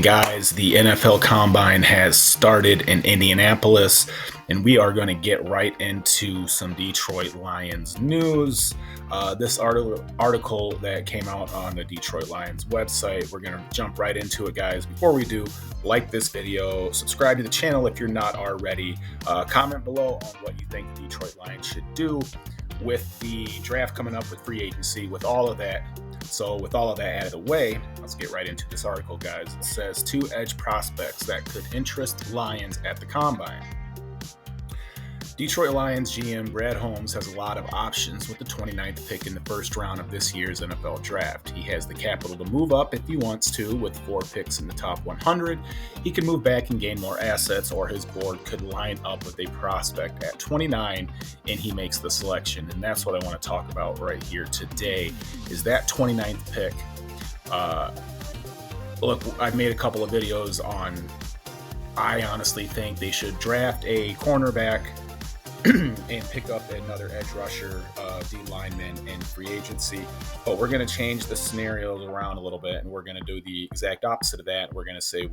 Guys, the NFL Combine has started in Indianapolis, and we are going to get right into some Detroit Lions news. This article that came out on the Detroit Lions website, we're going to jump right into it, guys. Before we do, like this video, subscribe to the channel if you're not already, comment below on what you think the Detroit Lions should do with the draft coming up, with free agency, with all of that. So with all of that out of the way, let's get right into this article, guys. It says 2 edge prospects that could interest Lions at the Combine. Detroit Lions GM Brad Holmes has a lot of options with the 29th pick in the first round of this year's NFL draft. He has the capital to move up if he wants to. With 4 picks in the top 100, he can move back and gain more assets, or his board could line up with a prospect at 29 and he makes the selection. And that's what I want to talk about right here today, is that 29th pick. Look, I've made a couple of videos on, I honestly think they should draft a cornerback and pick up another edge rusher, D lineman in free agency. But we're going to change the scenarios around a little bit, and we're going to do the exact opposite of that. We're going to say,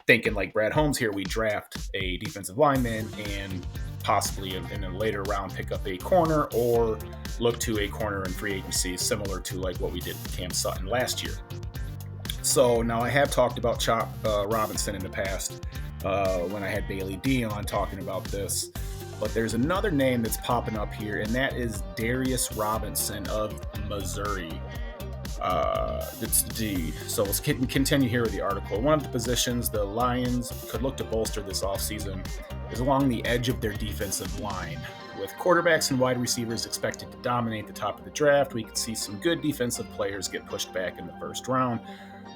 thinking like Brad Holmes here, we draft a defensive lineman and possibly in a later round pick up a corner, or look to a corner in free agency, similar to like what we did with Cam Sutton last year. So now I have talked about Chop Robinson in the past, when I had Bailey D on talking about this, but there's another name that's popping up here, and that is Darius Robinson of Missouri. It's D. So let's continue here with the article. One of the positions the Lions could look to bolster this offseason is along the edge of their defensive line. With quarterbacks and wide receivers expected to dominate the top of the draft, we could see some good defensive players get pushed back in the first round.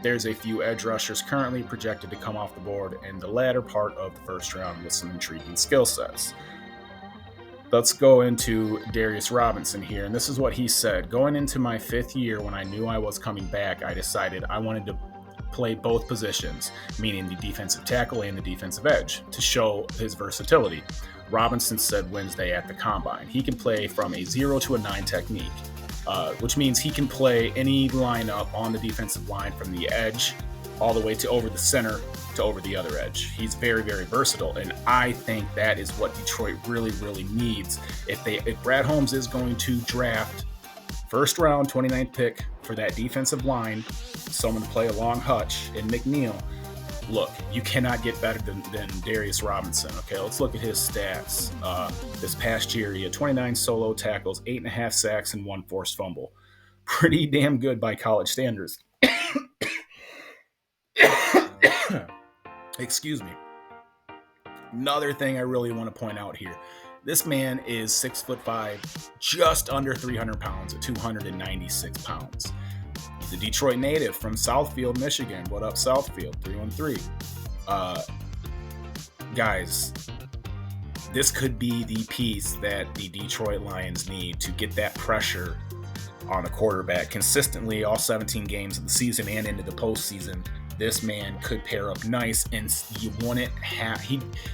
There's a few edge rushers currently projected to come off the board in the latter part of the first round with some intriguing skill sets. Let's go into Darius Robinson here, and this is what he said. Going into my 5th year, when I knew I was coming back, I decided I wanted to play both positions, meaning the defensive tackle and the defensive edge, to show his versatility. Robinson said Wednesday at the Combine. He can play from a 0 to a 9 technique. Which means he can play any lineup on the defensive line, from the edge all the way to over the center to over the other edge. He's very, very versatile, and I think that is what Detroit really, really needs. If Brad Holmes is going to draft first round 29th pick for that defensive line, someone to play along Hutch and McNeil, look, you cannot get better than Darius Robinson. Okay, let's look at his stats. This past year, he had 29 solo tackles, 8.5 sacks, and 1 forced fumble. Pretty damn good by college standards. Excuse me. Another thing I really want to point out here. This man is 6'5", just under 300 pounds at 296 pounds. He's a Detroit native from Southfield, Michigan. What up, Southfield? 313. Guys, this could be the piece that the Detroit Lions need to get that pressure on a quarterback consistently all 17 games of the season and into the postseason. This man could pair up nice, and you wouldn't have.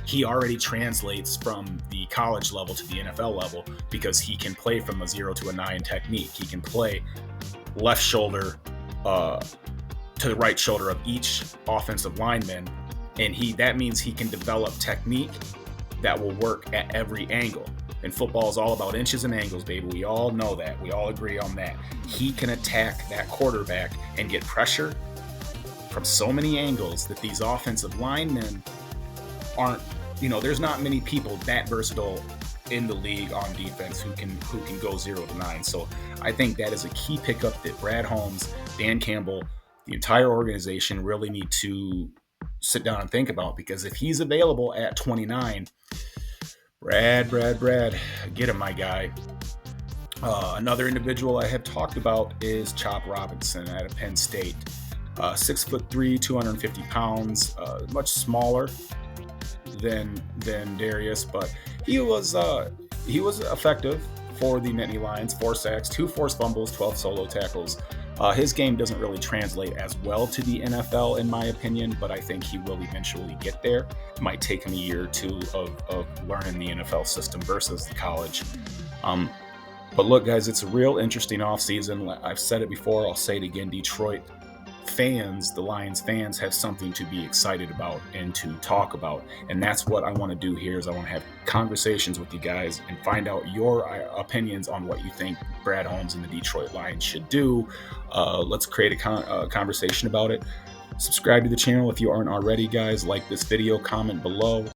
He already translates from the college level to the NFL level because he can play from a 0 to a 9 technique. He can play left shoulder to the right shoulder of each offensive lineman, and that means he can develop technique that will work at every angle. And football is all about inches and angles, baby. We all know that. We all agree on that. He can attack that quarterback and get pressure from so many angles that these offensive linemen aren't, there's not many people that versatile in the league on defense who can go 0 to 9. So I think that is a key pickup that Brad Holmes, Dan Campbell, the entire organization really need to sit down and think about, because if he's available at 29, Brad, get him, my guy. Another individual I have talked about is Chop Robinson out of Penn State. 6'3", 250 pounds, much smaller than Darius, but he was effective for the Nittany Lions. 4 sacks, 2 forced fumbles, 12 solo tackles. His game doesn't really translate as well to the NFL, in my opinion, but I think he will eventually get there. It might take him a year or two of learning the NFL system versus the college. But look, guys, it's a real interesting offseason. I've said it before, I'll say it again. Detroit fans, the Lions fans, have something to be excited about and to talk about. And that's what I want to do here is I want to have conversations with you guys and find out your opinions on what you think Brad Holmes and the Detroit Lions should do. Let's create a conversation about it. Subscribe to the channel if you aren't already, guys. Like this video, comment below.